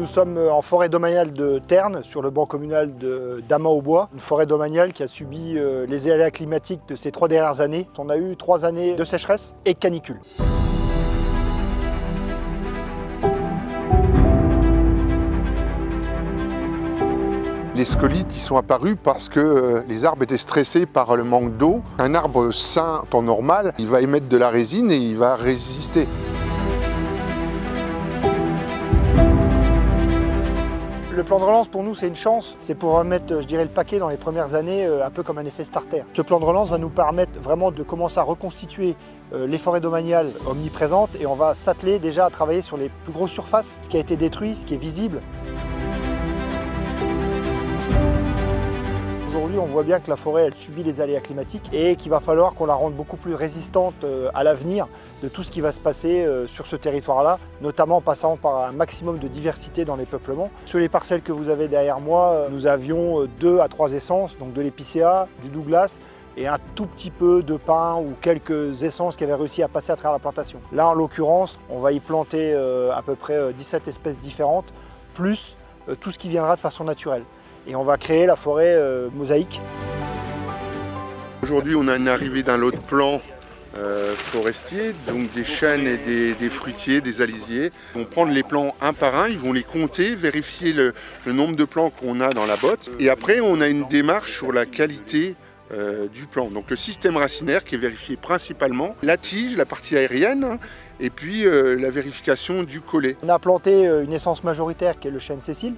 Nous sommes en forêt domaniale de Terne, sur le banc communal d'Amain-au-Bois, une forêt domaniale qui a subi les aléas climatiques de ces 3 dernières années. On a eu 3 années de sécheresse et de canicule. Les scolytes sont apparus parce que les arbres étaient stressés par le manque d'eau. Un arbre sain, en temps normal, il va émettre de la résine et il va résister. Le plan de relance pour nous c'est une chance, c'est pour mettre je dirais, le paquet dans les premières années, un peu comme un effet starter. Ce plan de relance va nous permettre vraiment de commencer à reconstituer les forêts domaniales omniprésentes et on va s'atteler déjà à travailler sur les plus grosses surfaces, ce qui a été détruit, ce qui est visible. Aujourd'hui, on voit bien que la forêt elle subit les aléas climatiques et qu'il va falloir qu'on la rende beaucoup plus résistante à l'avenir de tout ce qui va se passer sur ce territoire-là, notamment en passant par un maximum de diversité dans les peuplements. Sur les parcelles que vous avez derrière moi, nous avions 2 à 3 essences, donc de l'épicéa, du Douglas et un tout petit peu de pin ou quelques essences qui avaient réussi à passer à travers la plantation. Là, en l'occurrence, on va y planter à peu près 17 espèces différentes, plus tout ce qui viendra de façon naturelle. Et on va créer la forêt mosaïque. Aujourd'hui, on a une arrivée d'un lot de plants forestiers, donc des chênes et des fruitiers, des alisiers. Ils vont prendre les plants un par un, ils vont les compter, vérifier le nombre de plants qu'on a dans la botte. Et après, on a une démarche sur la qualité du plant. Donc le système racinaire qui est vérifié principalement, la tige, la partie aérienne, et puis la vérification du collet. On a planté une essence majoritaire qui est le chêne Cécile.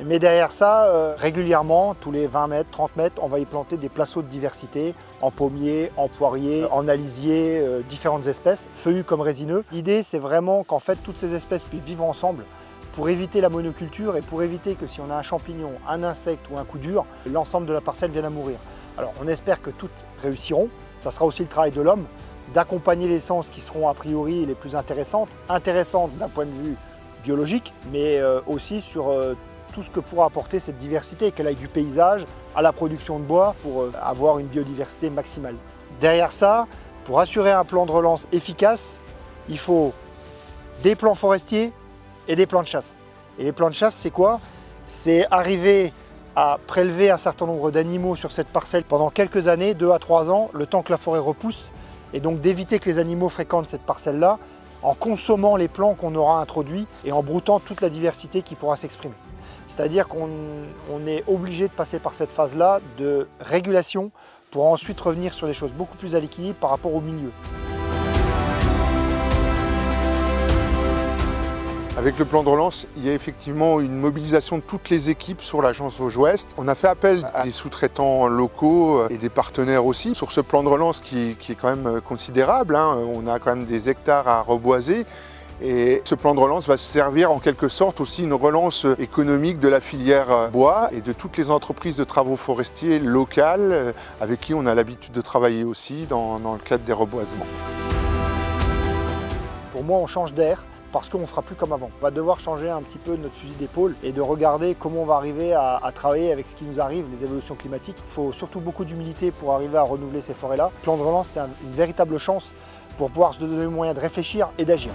Mais derrière ça, régulièrement, tous les 20 mètres, 30 mètres, on va y planter des placeaux de diversité, en pommier, en poirier, en alisier, différentes espèces, feuillus comme résineux. L'idée, c'est vraiment qu'en fait, toutes ces espèces puissent vivre ensemble pour éviter la monoculture et pour éviter que si on a un champignon, un insecte ou un coup dur, l'ensemble de la parcelle vienne à mourir. Alors, on espère que toutes réussiront. Ça sera aussi le travail de l'homme, d'accompagner les essences qui seront a priori les plus intéressantes d'un point de vue biologique, mais aussi sur tout ce que pourra apporter cette diversité, qu'elle aille du paysage à la production de bois pour avoir une biodiversité maximale. Derrière ça, pour assurer un plan de relance efficace, il faut des plans forestiers et des plans de chasse. Et les plans de chasse, c'est quoi? C'est arriver à prélever un certain nombre d'animaux sur cette parcelle pendant quelques années, 2 à 3 ans, le temps que la forêt repousse, et donc d'éviter que les animaux fréquentent cette parcelle-là en consommant les plants qu'on aura introduits et en broutant toute la diversité qui pourra s'exprimer. C'est-à-dire qu'on est obligé de passer par cette phase-là de régulation pour ensuite revenir sur des choses beaucoup plus à l'équilibre par rapport au milieu. Avec le plan de relance, il y a effectivement une mobilisation de toutes les équipes sur l'agence Vosges-Ouest. On a fait appel à des sous-traitants locaux et des partenaires aussi sur ce plan de relance qui est quand même considérable. On a quand même des hectares à reboiser. Et ce plan de relance va servir en quelque sorte aussi une relance économique de la filière bois et de toutes les entreprises de travaux forestiers locales avec qui on a l'habitude de travailler aussi dans le cadre des reboisements. Pour moi, on change d'air parce qu'on ne fera plus comme avant. On va devoir changer un petit peu notre fusil d'épaule et de regarder comment on va arriver à travailler avec ce qui nous arrive, les évolutions climatiques. Il faut surtout beaucoup d'humilité pour arriver à renouveler ces forêts-là. Le plan de relance, c'est une véritable chance pour pouvoir se donner le moyen de réfléchir et d'agir.